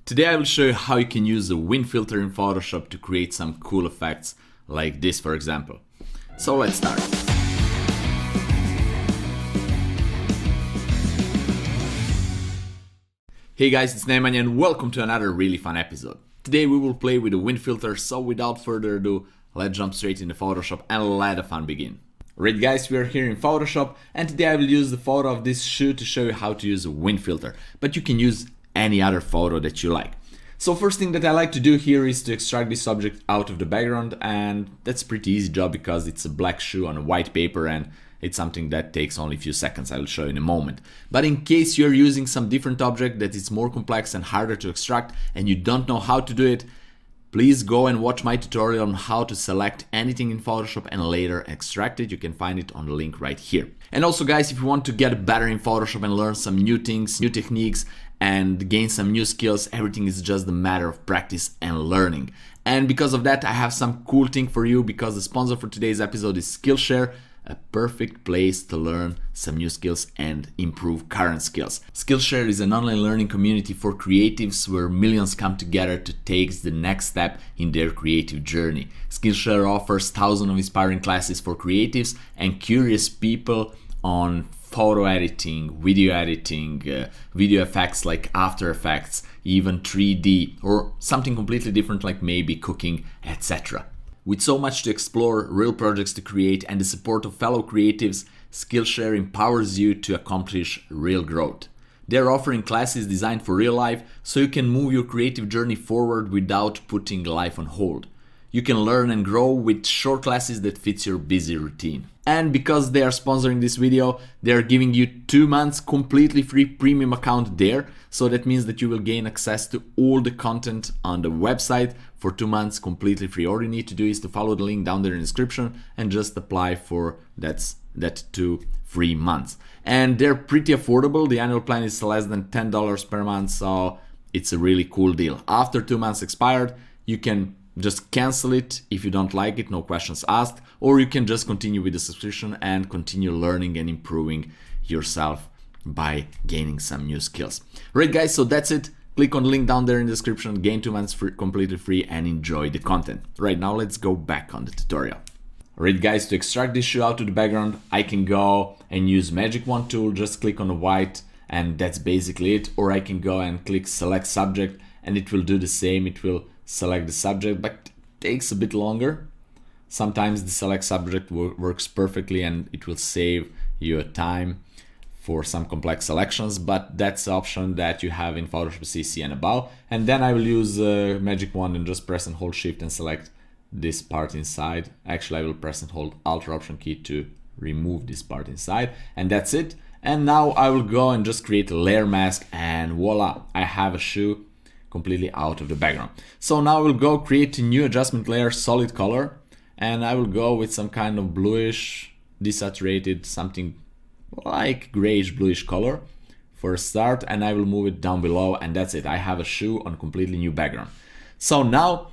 Today I will show you how you can use the wind filter in Photoshop to create some cool effects like this, for example. So let's start. Hey guys, it's Nemanja and welcome to another really fun episode. Today we will play with the wind filter, so without further ado, let's jump straight into Photoshop and let the fun begin. Alright guys, we are here in Photoshop and today I will use the photo of this shoe to show you how to use a wind filter, but you can use any other photo that you like. So first thing that I like to do here is to extract this object out of the background, and that's a pretty easy job because it's a black shoe on a white paper and it's something that takes only a few seconds. I will show you in a moment. But in case you're using some different object that is more complex and harder to extract and you don't know how to do it, please go and watch my tutorial on how to select anything in Photoshop and later extract it. You can find it on the link right here. And also guys, if you want to get better in Photoshop and learn some new things, new techniques, and gain some new skills, everything is just a matter of practice and learning. And because of that, I have some cool thing for you, because the sponsor for today's episode is Skillshare, a perfect place to learn some new skills and improve current skills. Skillshare is an online learning community for creatives where millions come together to take the next step in their creative journey. Skillshare offers thousands of inspiring classes for creatives and curious people on photo editing, video effects like After Effects, even 3D, or something completely different like maybe cooking, etc. With so much to explore, real projects to create, and the support of fellow creatives, Skillshare empowers you to accomplish real growth. They're offering classes designed for real life, so you can move your creative journey forward without putting life on hold. You can learn and grow with short classes that fits your busy routine. And because they are sponsoring this video, they are giving you 2 months completely free premium account there. So that means that you will gain access to all the content on the website for 2 months completely free. All you need to do is to follow the link down there in the description and just apply for that 2 free months. And they're pretty affordable. The annual plan is less than $10 per month, so it's a really cool deal. After 2 months expired, you can just cancel it if you don't like it, no questions asked, or you can just continue with the subscription and continue learning and improving yourself by gaining some new skills. Right guys, so that's it. Click on the link down there in the description, gain 2 months completely free and enjoy the content. Right now, let's go back on the tutorial. Alright guys, to extract this shoe out of the background, I can go and use Magic Wand tool, just click on the white and that's basically it. Or I can go and click select subject and it will do the same. It will select the subject, but it takes a bit longer. Sometimes the select subject works perfectly and it will save you a time for some complex selections, but that's the option that you have in Photoshop CC and above. And then I will use Magic Wand and just press and hold Shift and select this part inside. Actually, I will press and hold Alt or Option key to remove this part inside, and that's it. And now I will go and just create a layer mask, and voila, I have a shoe completely out of the background. So now I will go create a new adjustment layer, solid color, and I will go with some kind of bluish, desaturated, something like grayish bluish color for a start, and I will move it down below, and that's it. I have a shoe on completely new background. So now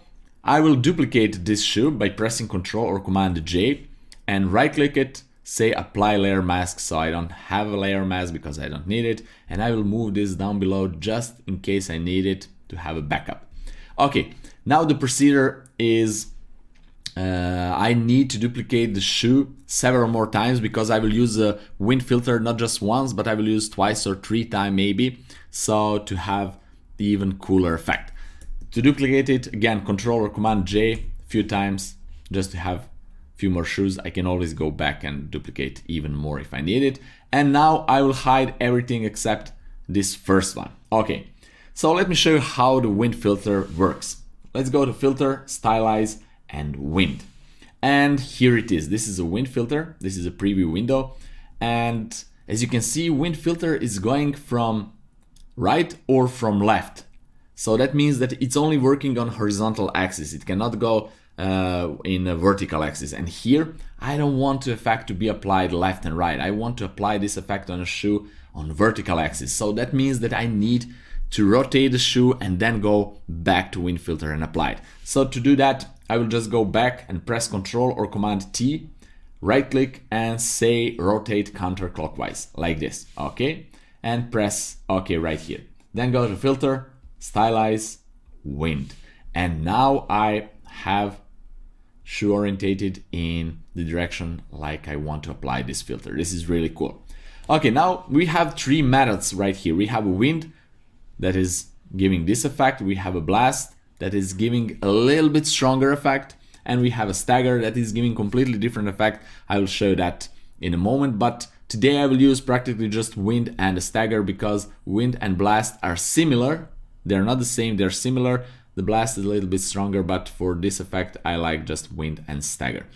I will duplicate this shoe by pressing Ctrl or Command J and right click it, say apply layer mask, so I don't have a layer mask because I don't need it, and I will move this down below just in case I need it to have a backup. Okay, now the procedure is I need to duplicate the shoe several more times because I will use a wind filter not just once, but I will use twice or 3 times maybe, so to have the even cooler effect. To duplicate it, again, Control or Command J a few times just to have a few more shoes. I can always go back and duplicate even more if I need it. And now I will hide everything except this first one. Okay, so let me show you how the wind filter works. Let's go to Filter, Stylize, and Wind. And here it is. This is a wind filter. This is a preview window. And as you can see, wind filter is going from right or from left. So that means that it's only working on horizontal axis. It cannot go in a vertical axis. And here, I don't want the effect to be applied left and right. I want to apply this effect on a shoe on vertical axis. So that means that I need to rotate the shoe and then go back to wind filter and apply it. So to do that, I will just go back and press Ctrl or Command T, right click and say rotate counterclockwise like this. Okay, and press OK right here. Then go to Filter, stylize, wind. And now I have shoe orientated in the direction like I want to apply this filter. This is really cool. Okay, now we have three methods right here. We have a wind that is giving this effect. We have a blast that is giving a little bit stronger effect. And we have a stagger that is giving completely different effect. I will show that in a moment, but today I will use practically just wind and a stagger because wind and blast are similar. They're not the same, they're similar. The blast is a little bit stronger, but for this effect I like just wind and stagger.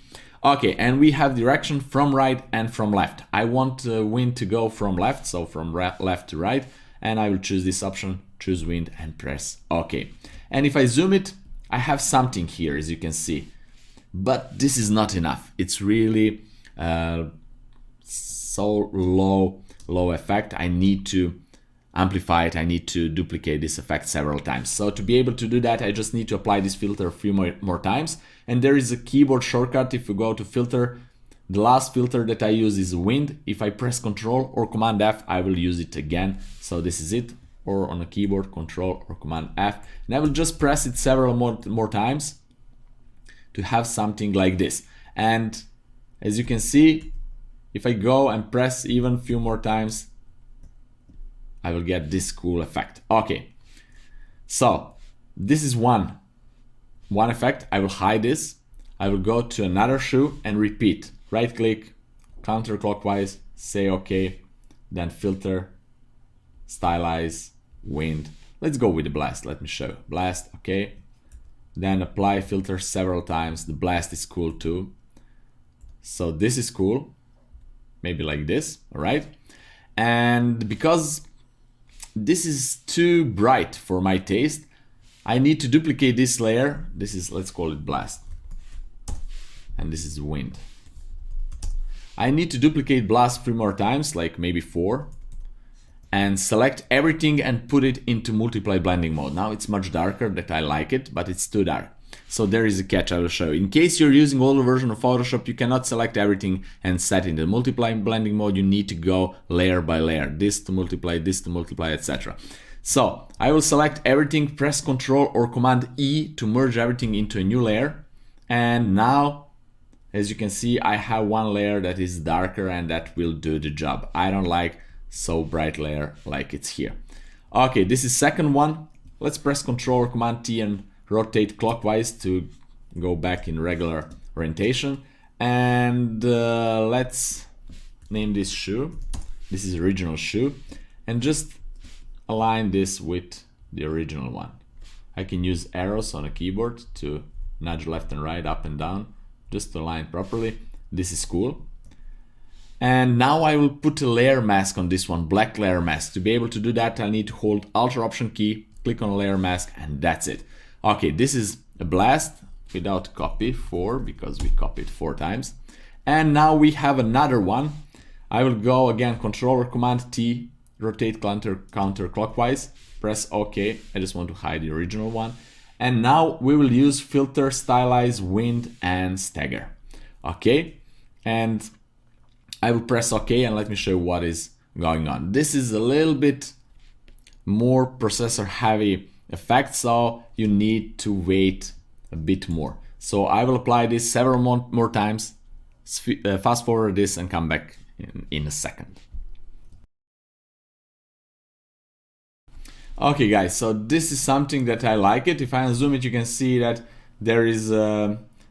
Okay, and we have direction from right and from left. I want wind to go from left, so from left to right, and I will choose this option, choose wind, and press OK. And if I zoom it, I have something here, as you can see. But this is not enough. It's really so low effect. I need to amplify it. I need to duplicate this effect several times. So to be able to do that, I just need to apply this filter a few more times. And there is a keyboard shortcut. If you go to filter, the last filter that I use is wind. If I press Ctrl or Command F, I will use it again. So this is it. Or on a keyboard, Ctrl or Command F. And I will just press it several more times to have something like this. And as you can see, if I go and press even a few more times, I will get this cool effect. Okay, so this is one effect. I will hide this. I will go to another shoe and repeat. Right click, counterclockwise, say OK, then filter, stylize, wind. Let's go with the blast. Let me show. Blast, OK. Then apply filter several times. The blast is cool too. So this is cool. Maybe like this, all right? And because this is too bright for my taste, I need to duplicate this layer. This is, let's call it blast. And this is wind. I need to duplicate blast 3 more times, like maybe 4. And select everything and put it into multiply blending mode. Now it's much darker that I like it, but it's too dark. So there is a catch I will show you. In case you're using older version of Photoshop, you cannot select everything and set in the multiply blending mode. You need to go layer by layer, this to multiply, etc. So I will select everything, press Ctrl or Command E to merge everything into a new layer. And now, as you can see, I have one layer that is darker and that will do the job. I don't like so bright layer like it's here. Okay, this is second one. Let's press Ctrl or Command T and rotate clockwise to go back in regular orientation. And let's name this shoe. This is original shoe. And just align this with the original one. I can use arrows on a keyboard to nudge left and right, up and down, just to align properly. This is cool. And now I will put a layer mask on this one, black layer mask. To be able to do that, I need to hold Alt or Option key, click on layer mask, and that's it. Okay, this is a blast without copy 4 because we copied 4 times. And now we have another one. I will go again, Control or Command T, rotate counterclockwise, press OK. I just want to hide the original one. And now we will use filter, stylize, wind, and stagger. Okay, and I will press OK and let me show you what is going on. This is a little bit more processor heavy effect, so you need to wait a bit more. So I will apply this several more times, fast forward this and come back in a second. Okay guys, so this is something that I like it. If I unzoom it, you can see that there is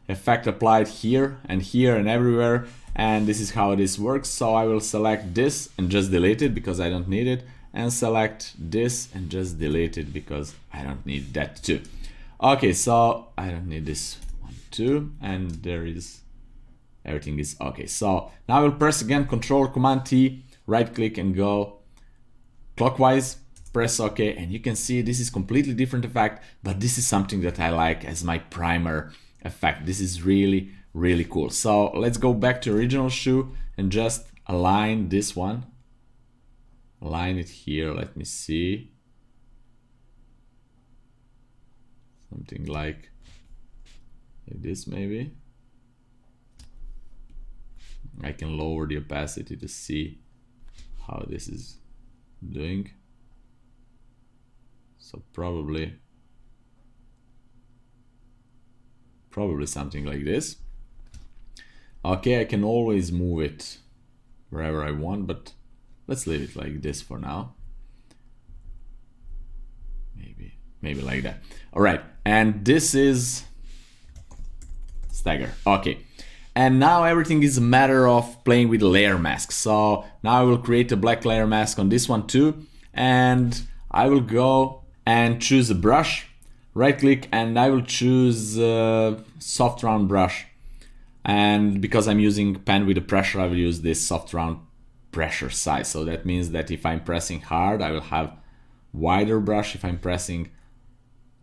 effect applied here and everywhere. And this is how this works. So I will select this and just delete it because I don't need it. And select this and just delete it because I don't need that too. Okay, so I don't need this one too. And there is, everything is okay. So now I will press again, Control, Command T, right click and go clockwise, press OK. And you can see this is completely different effect, but this is something that I like as my primer effect. This is really cool. So let's go back to original shoe and just align this one. Align it here, let me see. Something like this maybe. I can lower the opacity to see how this is doing. So probably something like this. Okay, I can always move it wherever I want, but let's leave it like this for now. Maybe like that. All right, and this is stagger. Okay, and now everything is a matter of playing with layer mask. So now I will create a black layer mask on this one too, and I will go and choose a brush, right click, and I will choose soft round brush. And because I'm using pen with a pressure, I will use this soft round pressure size. So that means that if I'm pressing hard, I will have wider brush. If I'm pressing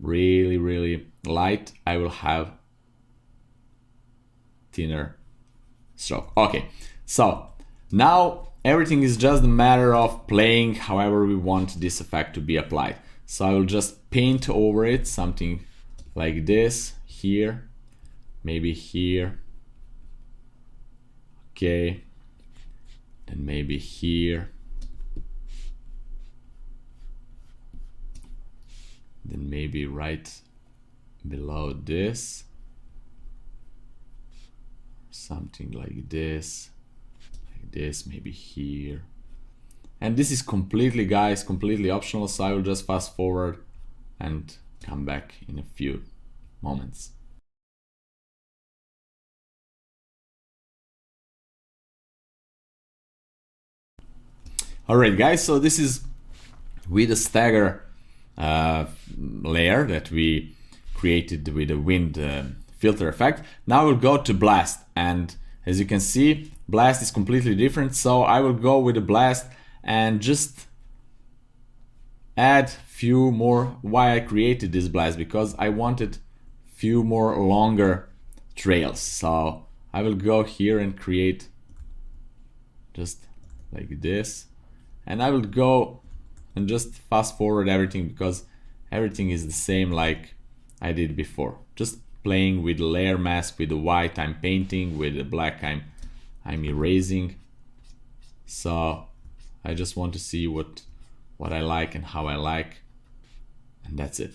really light, I will have thinner stroke. Okay, so now everything is just a matter of playing however we want this effect to be applied. So I will just paint over it, something like this, here, maybe here, okay, and maybe here, then maybe right below this, something like this, maybe here. And this is completely, guys, completely optional, so I will just fast forward and come back in a few moments. Alright guys, so this is with a stagger layer that we created with a wind filter effect. Now we'll go to blast, and as you can see, blast is completely different. So I will go with a blast and just add few more. Why I created this blast? Because I wanted few more longer trails. So I will go here and create just like this, and I will go and just fast forward everything because everything is the same like I did before. Just playing with the layer mask. With the white I'm painting, with the black I'm erasing. So I just want to see what I like and how I like, and that's it.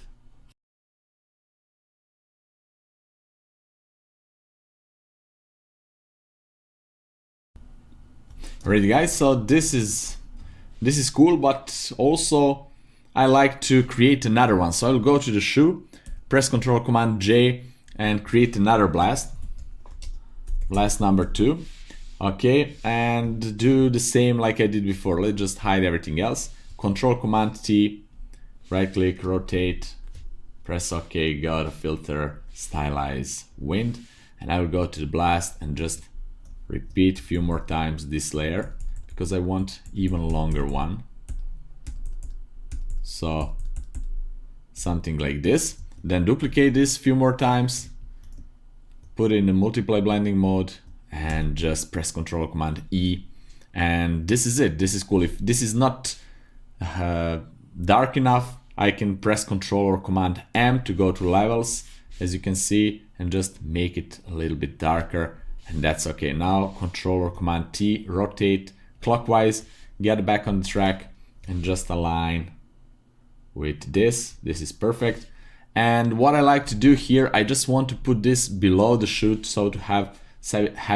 Alright guys, so this is cool, but also I like to create another one. So I'll go to the shoe, press Ctrl Command J and create another blast number 2. Okay, and do the same like I did before. Let's just hide everything else. Ctrl Command T, right click, rotate, press OK, go to filter, stylize, wind, and I will go to the blast and just repeat a few more times this layer because I want even longer one. So something like this. Then duplicate this a few more times, put it in the multiply blending mode, and just press Ctrl Command E, and this is it. This is cool. If this is not dark enough, I can press Ctrl or Command M to go to levels, as you can see, and just make it a little bit darker, and that's okay. Now Ctrl or Command T, rotate clockwise, get back on the track, and just align with this. This is perfect. And what I like to do here, I just want to put this below the shoe, so to have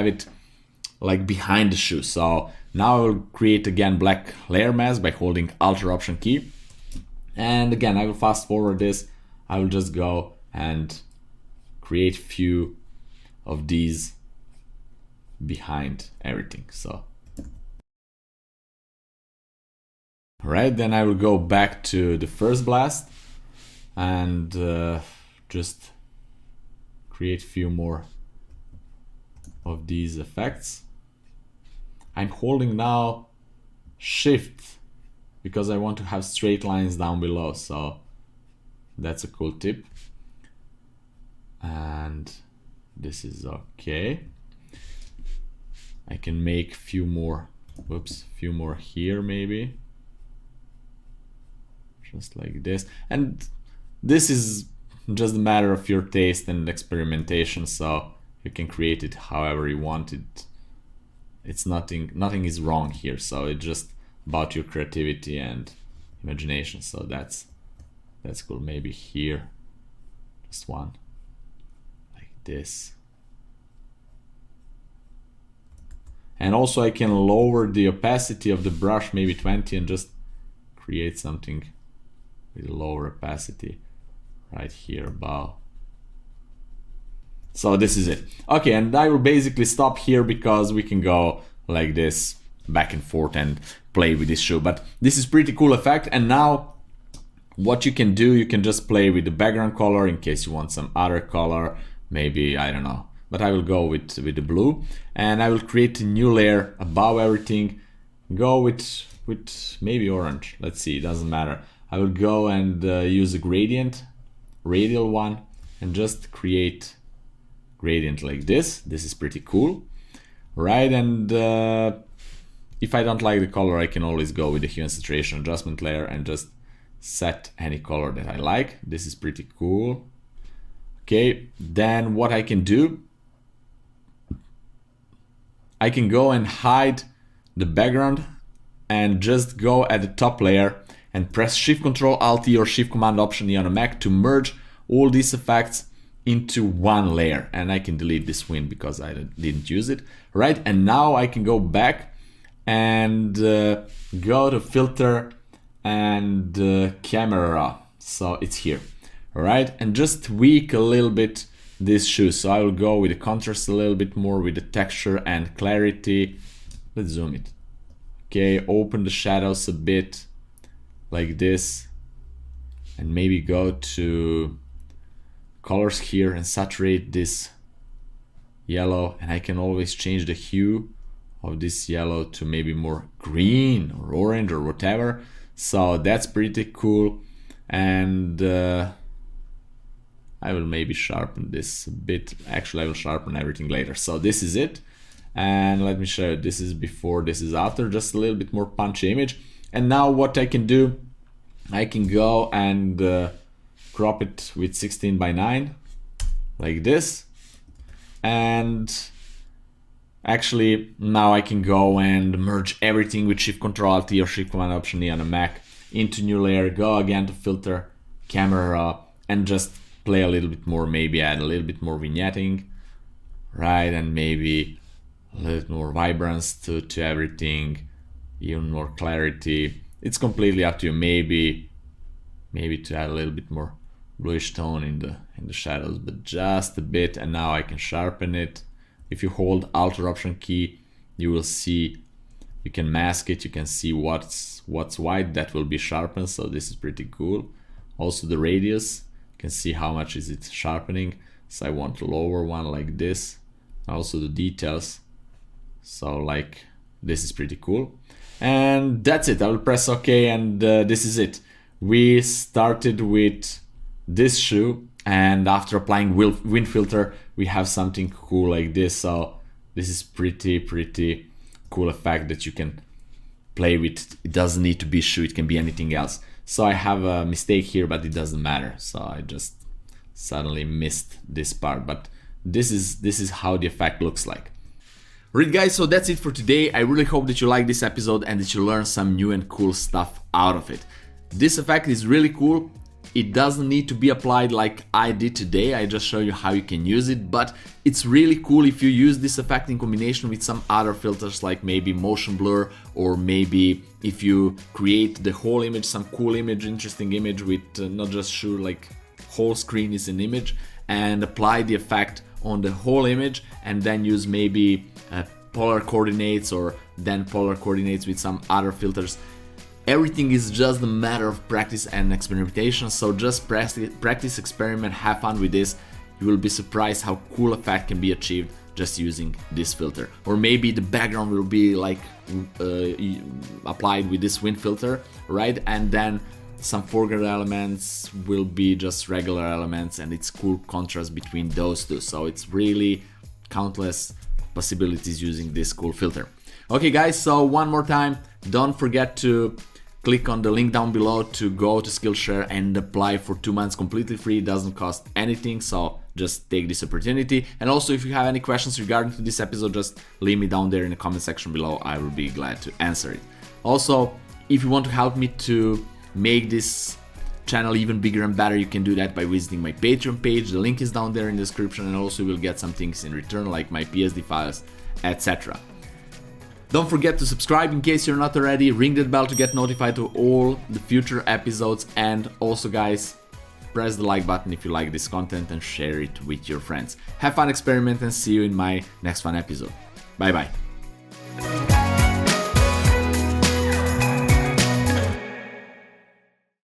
it like behind the shoe. So now I will create again black layer mask by holding Alt or Option key, and again I will fast forward this. I will just go and create few of these behind everything. So alright, then I will go back to the first blast and just create few more of these effects. I'm holding now Shift because I want to have straight lines down below, so that's a cool tip. And this is okay. I can make few more, few more here maybe, just like this. And this is just a matter of your taste and experimentation, so you can create it however you want it. It's nothing is wrong here, so it's just about your creativity and imagination. So that's That's cool. Maybe here, just one, like this. And also I can lower the opacity of the brush, maybe 20, and just create something with lower opacity right here above. So this is it. Okay, and I will basically stop here because we can go like this back and forth and play with this shoe. But this is pretty cool effect. And now what you can do, you can just play with the background color in case you want some other color, maybe, I don't know. But I will go with the blue, and I will create a new layer above everything. Go with maybe orange. Let's see, it doesn't matter. I will go and use a gradient, radial one, and just create gradient like this. This is pretty cool, right? And if I don't like the color, I can always go with the hue and saturation adjustment layer and just set any color that I like. This is pretty cool. Okay, then what I can do, I can go and hide the background and just go at the top layer and press Shift Control Alt E or Shift Command Option E on a Mac to merge all these effects into one layer. And I can delete this wind because I didn't use it, right? And now I can go back and go to Filter and Camera. So it's here, all right? And just tweak a little bit this shoe. So I will go with the contrast a little bit more, with the texture and clarity. Let's zoom it. Okay, open the shadows a bit like this, and maybe go to colors here and saturate this yellow, and I can always change the hue of this yellow to maybe more green or orange or whatever. So that's pretty cool. And I will maybe sharpen this a bit. Actually, I will sharpen everything later. So this is it. And let me show you, this is before, this is after, just a little bit more punchy image. And now what I can do, I can go and crop it with 16:9 like this. And actually now I can go and merge everything with Shift Control Alt E or Shift Command Option E on a Mac into new layer, go again to Filter, Camera, and just play a little bit more, maybe add a little bit more vignetting, right? And maybe a little more vibrance to everything, even more clarity. It's completely up to you. Maybe to add a little bit more bluish tone in the shadows, but just a bit. And now I can sharpen it. If you hold Alt or Option key, you will see, you can mask it, you can see what's white, that will be sharpened. So this is pretty cool. Also the radius, you can see how much is it sharpening. So I want a lower one like this. Also the details, so like this is pretty cool. And that's it. I will press OK, and this is it. We started with this shoe, and after applying wind filter, we have something cool like this. So this is pretty cool effect that you can play with. It doesn't need to be shoe, it can be anything else. So I have a mistake here, but it doesn't matter. So I just suddenly missed this part, but this is how the effect looks like. Alright guys, so that's it for today. I really hope that you liked this episode and that you learned some new and cool stuff out of it. This effect is really cool. It doesn't need to be applied like I did today. I just show you how you can use it, but it's really cool if you use this effect in combination with some other filters, like maybe motion blur, or maybe if you create the whole image, some cool image, interesting image with not just shoe, like whole screen is an image, and apply the effect on the whole image, and then use maybe polar coordinates or then polar coordinates with some other filters. Everything is just a matter of practice and experimentation, so just practice, experiment, have fun with this. You will be surprised how cool effect can be achieved just using this filter. Or maybe the background will be like applied with this wind filter, right? And then some foreground elements will be just regular elements, and it's cool contrast between those two. So it's really countless possibilities using this cool filter. Okay guys, so one more time, don't forget to click on the link down below to go to Skillshare and apply for 2 months completely free. It doesn't cost anything, so just take this opportunity. And also, if you have any questions regarding to this episode, just leave me down there in the comment section below. I will be glad to answer it. Also, if you want to help me to make this channel even bigger and better, you can do that by visiting my Patreon page. The link is down there in the description, and also you will get some things in return like my PSD files, etc. Don't forget to subscribe in case you're not already, ring that bell to get notified to all the future episodes, and also guys, press the like button if you like this content and share it with your friends. Have fun, experiment, and see you in my next fun episode. Bye bye.